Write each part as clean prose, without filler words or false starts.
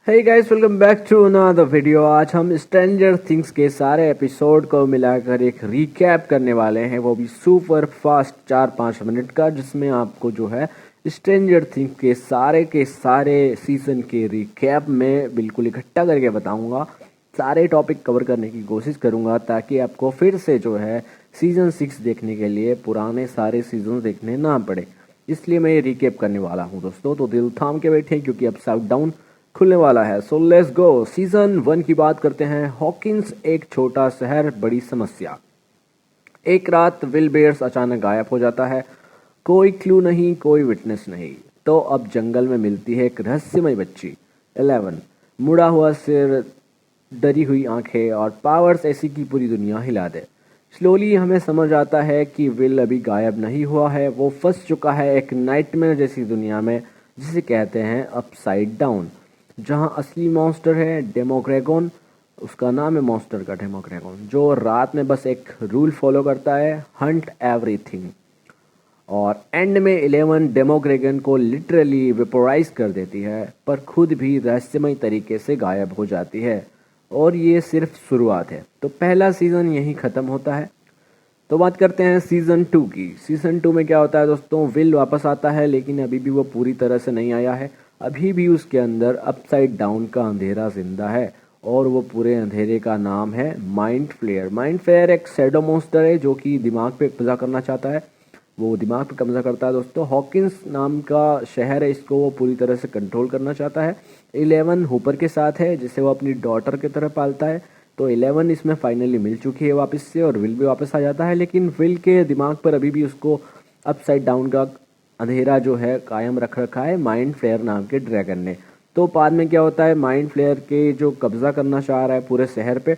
Hey guys, welcome back to another video. आज हम stranger things के सारे एपिसोड को मिलाकर एक रिकैप करने वाले हैं, वो भी सुपर फास्ट 4-5 मिनट का, जिसमें आपको जो है स्ट्रेंजर थिंग्स के सारे सीजन के रिकैप में बिल्कुल इकट्ठा करके बताऊंगा। सारे टॉपिक कवर करने की कोशिश करूंगा ताकि आपको फिर से जो है सीजन 6 देखने के लिए पुराने सारे सीजन देखने ना पड़े। इसलिए मैं ये रिकैप करने वाला हूँ दोस्तों, तो दिल थाम के बैठे क्योंकि अब साउथ डाउन खुलने वाला है। So let's go. सीजन 1 की बात करते हैं। हॉकिंस एक छोटा शहर, बड़ी समस्या। एक रात विल बेयर्स अचानक गायब हो जाता है। कोई क्लू नहीं, कोई विटनेस नहीं। तो अब जंगल में मिलती है एक रहस्यमय बच्ची 11। मुड़ा हुआ सिर, डरी हुई आंखें और पावर्स ऐसी कि पूरी दुनिया हिला दे। स्लोली हमें समझ आता है कि विल अभी गायब नहीं हुआ है, वो फंस चुका है एक नाइटमेयर जैसी दुनिया में जिसे कहते हैं अपसाइड डाउन, जहां असली मॉन्स्टर है डेमोग्रेगन। उसका नाम है मॉन्स्टर का डेमोग्रेगन, जो रात में बस एक रूल फॉलो करता है, हंट एवरीथिंग। और एंड में 11 डेमोग्रेगन को लिटरली वेपोराइज कर देती है, पर खुद भी रहस्यमय तरीके से गायब हो जाती है। और ये सिर्फ शुरुआत है। तो पहला सीजन यहीं ख़त्म होता है। तो बात करते हैं सीज़न 2 की। सीज़न 2 में क्या होता है दोस्तों, विल वापस आता है, लेकिन अभी भी वो पूरी तरह से नहीं आया है। अभी भी उसके अंदर अपसाइड डाउन का अंधेरा जिंदा है, और वो पूरे अंधेरे का नाम है माइंड फ्लेयर। माइंड फ्लेयर एक शैडो मॉन्स्टर है जो कि दिमाग पे कब्जा करना चाहता है। वो दिमाग पे कब्जा करता है दोस्तों। हॉकिंस नाम का शहर है, इसको वो पूरी तरह से कंट्रोल करना चाहता है। 11 हुपर के साथ है, जिसे वो अपनी डॉटर की तरह पालता है। तो 11 इसमें फाइनली मिल चुकी है वापस से, और विल भी वापस आ जाता है। लेकिन विल के दिमाग पर अभी भी उसको अपसाइड डाउन का अंधेरा जो है कायम रख रखा है माइंड फ्लेयर नाम के ड्रैगन ने। तो बाद में क्या होता है, माइंड फ्लेयर के जो कब्जा करना चाह रहा है पूरे शहर पे,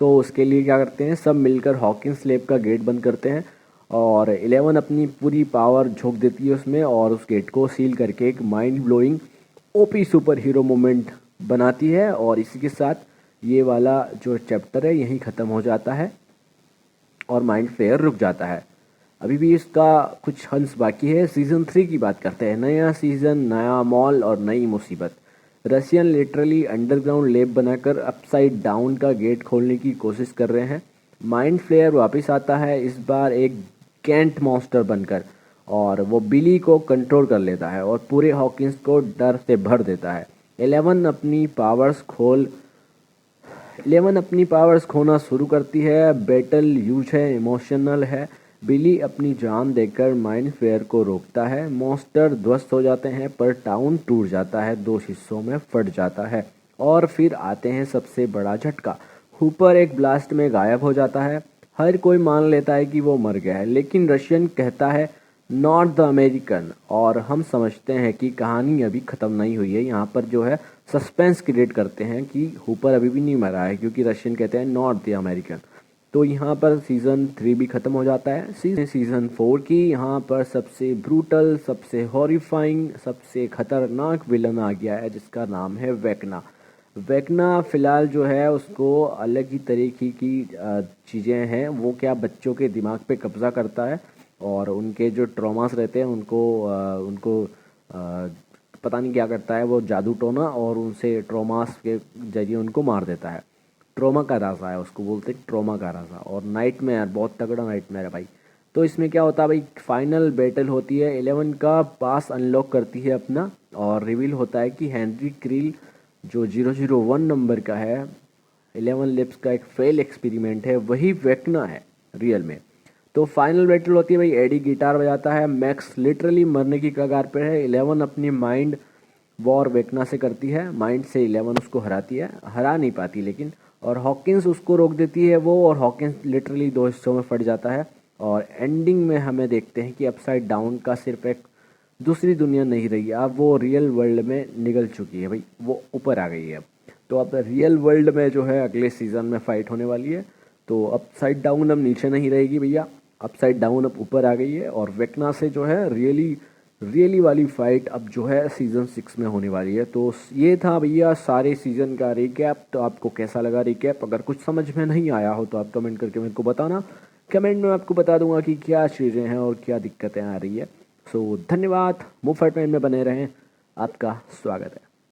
तो उसके लिए क्या करते हैं, सब मिलकर हॉकिंस लैब का गेट बंद करते हैं। और 11 अपनी पूरी पावर झोंक देती है उसमें, और उस गेट को सील करके एक mind blowing OP super hero moment बनाती है। और इसी के साथ ये वाला जो चैप्टर है यहीं ख़त्म हो जाता है, और माइंड फ्लेयर रुक जाता है। अभी भी इसका कुछ हंस बाकी है। सीज़न 3 की बात करते हैं। नया सीज़न, नया मॉल और नई मुसीबत। रशियन लिटरली अंडरग्राउंड लैब बनाकर अपसाइड डाउन का गेट खोलने की कोशिश कर रहे हैं। माइंड फ्लेयर वापस आता है, इस बार एक कैंट मॉन्स्टर बनकर, और वो बिली को कंट्रोल कर लेता है और पूरे हॉकिंस को डर से भर देता है। 11 अपनी पावर्स खोना शुरू करती है। बैटल यूज है, इमोशनल है। बिली अपनी जान देकर माइंड फ्लेयर को रोकता है। मॉन्स्टर ध्वस्त हो जाते हैं, पर टाउन टूट जाता है, 2 हिस्सों में फट जाता है। और फिर आते हैं सबसे बड़ा झटका। हुपर एक ब्लास्ट में गायब हो जाता है। हर कोई मान लेता है कि वो मर गया है, लेकिन रशियन कहता है नॉट द अमेरिकन। और हम समझते हैं कि कहानी अभी ख़त्म नहीं हुई है। यहाँ पर जो है सस्पेंस क्रिएट करते हैं कि हुपर अभी भी नहीं मरा है, क्योंकि रशियन कहते हैं नॉट द अमेरिकन। तो यहाँ पर सीज़न 3 भी ख़त्म हो जाता है। सीज़न 4 की यहाँ पर सबसे ब्रूटल, सबसे हॉरिफाइंग, सबसे ख़तरनाक विलन आ गया है, जिसका नाम है वेकना। वेकना फ़िलहाल जो है उसको अलग ही तरीके की चीज़ें हैं। वो क्या, बच्चों के दिमाग पे कब्ज़ा करता है, और उनके जो ट्रॉमास रहते हैं उनको पता नहीं क्या करता है, वो जादू टोना, और उनसे ट्रॉमास के जरिए उनको मार देता है। ट्रोमा का राजा है, उसको बोलते हैं ट्रोमा का राजा। और नाइटमेयर, बहुत तगड़ा नाइटमेयर है भाई। तो इसमें क्या होता है भाई, फाइनल बैटल होती है। 11 का पास अनलॉक करती है अपना, और रिवील होता है कि हेनरी क्रिल जो 001 नंबर का है, 11 लिप्स का एक फेल एक्सपेरिमेंट है, वही वेकना है रियल में। तो फाइनल बैटल होती है भाई। एडी गिटार बजाता है। मैक्स लिटरली मरने की कगार पर है। 11 अपनी माइंड वॉर वेकना से करती है। माइंड से 11 उसको हराती है, हरा नहीं पाती लेकिन। और हॉकिंस उसको रोक देती है वो, और हॉकिंस लिटरली 2 हिस्सों में फट जाता है। और एंडिंग में हमें देखते हैं कि अपसाइड डाउन का सिर्फ एक दूसरी दुनिया नहीं रही, अब वो रियल वर्ल्ड में निकल चुकी है भाई, वो ऊपर आ गई है अब। तो अब रियल वर्ल्ड में जो है अगले सीज़न में फ़ाइट होने वाली है। तो अपसाइड डाउन अब नीचे नहीं रहेगी भैया, अपसाइड डाउन अब ऊपर आ गई है। और वेकना से जो है रियली वाली फाइट अब जो है सीज़न 6 में होने वाली है। तो ये था भैया सारे सीज़न का रिकैप। तो आपको कैसा लगा रिकैप? अगर कुछ समझ में नहीं आया हो तो आप कमेंट करके मेरे को बताना। कमेंट में आपको बता दूंगा कि क्या चीज़ें हैं और क्या दिक्कतें आ रही है। सो धन्यवाद। मुफ्त में बने रहें, आपका स्वागत है।